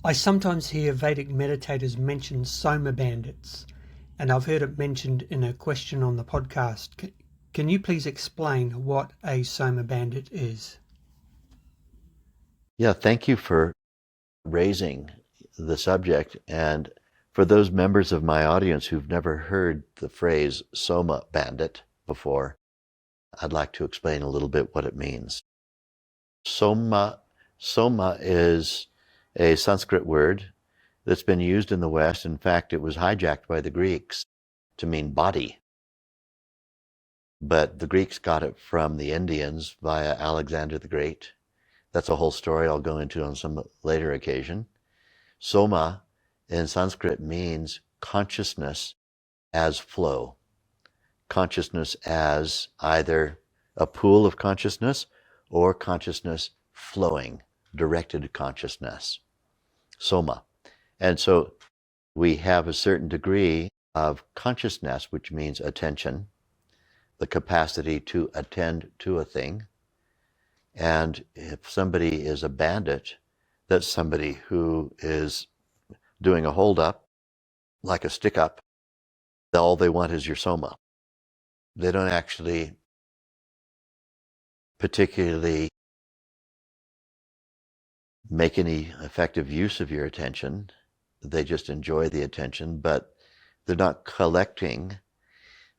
I sometimes hear Vedic meditators mention Soma bandits, and I've heard it mentioned in a question on the podcast. Can you please explain what a Soma bandit is? Yeah, thank you for raising the subject. And for those members of my audience who've never heard the phrase Soma bandit before, I'd like to explain a little bit what it means. Soma is a Sanskrit word that's been used in the West. In fact, it was hijacked by the Greeks to mean body. But the Greeks got it from the Indians via Alexander the Great. That's a whole story I'll go into on some later occasion. Soma in Sanskrit means consciousness as flow. Consciousness as either a pool of consciousness or consciousness flowing, directed consciousness. Soma. And so we have a certain degree of consciousness, which means attention, the capacity to attend to a thing. And if somebody is a bandit, that's somebody who is doing a hold-up, like a stick-up. All they want is your soma. They don't actually particularly make any effective use of your attention. They just enjoy the attention, but they're not collecting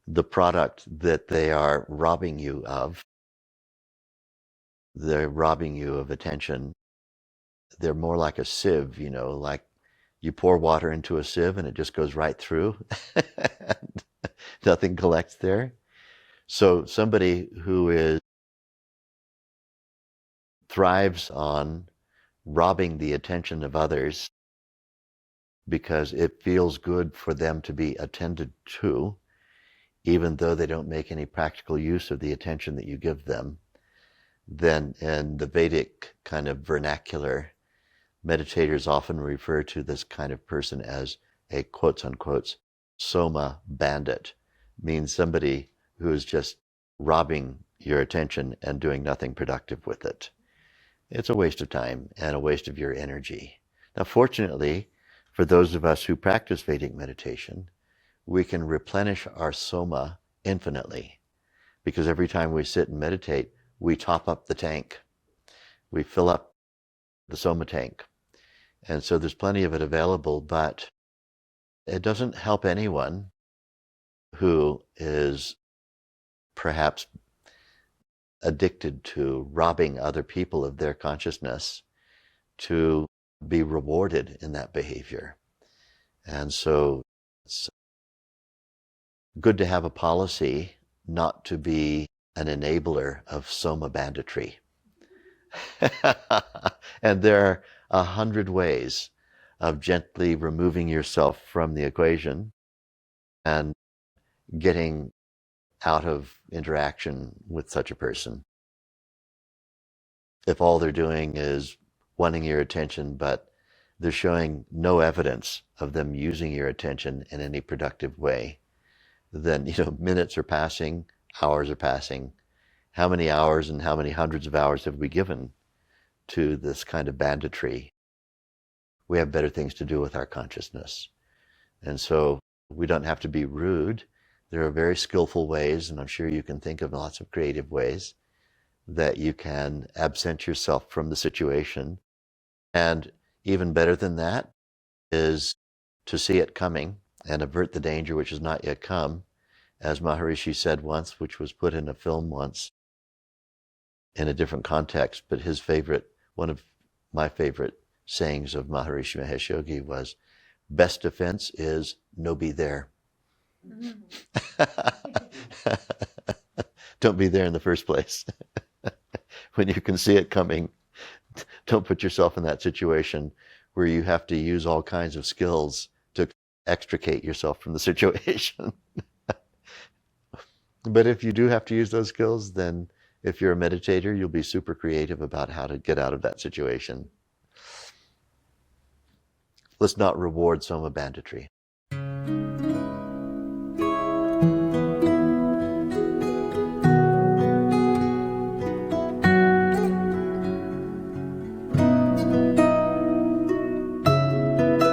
the product that they are robbing you of. They're robbing you of attention. They're more like a sieve, like you pour water into a sieve and it just goes right through. And nothing collects there. So somebody who thrives on robbing the attention of others because it feels good for them to be attended to, even though they don't make any practical use of the attention that you give them, then in the Vedic kind of vernacular, meditators often refer to this kind of person as a quotes unquote Soma bandit, means somebody who is just robbing your attention and doing nothing productive with it. It's a waste of time and a waste of your energy. Now, fortunately, for those of us who practice Vedic meditation, we can replenish our Soma infinitely, because every time we sit and meditate, we top up the tank. We fill up the Soma tank. And so there's plenty of it available, but it doesn't help anyone who is perhaps addicted to robbing other people of their consciousness to be rewarded in that behavior. And so it's good to have a policy not to be an enabler of Soma banditry. And there are 100 ways of gently removing yourself from the equation and getting out of interaction with such a person. If all they're doing is wanting your attention, but they're showing no evidence of them using your attention in any productive way, then, minutes are passing, hours are passing. How many hours and how many hundreds of hours have we given to this kind of banditry? We have better things to do with our consciousness. And so we don't have to be rude. There are very skillful ways, and I'm sure you can think of lots of creative ways that you can absent yourself from the situation. And even better than that is to see it coming and avert the danger which has not yet come. As Maharishi said once, which was put in a film once in a different context, but one of my favorite sayings of Maharishi Mahesh Yogi was, best defense is no be there. Don't be there in the first place. When you can see it coming, don't put yourself in that situation where you have to use all kinds of skills to extricate yourself from the situation. But if you do have to use those skills, then if you're a meditator, you'll be super creative about how to get out of that situation. Let's not reward Soma banditry. you.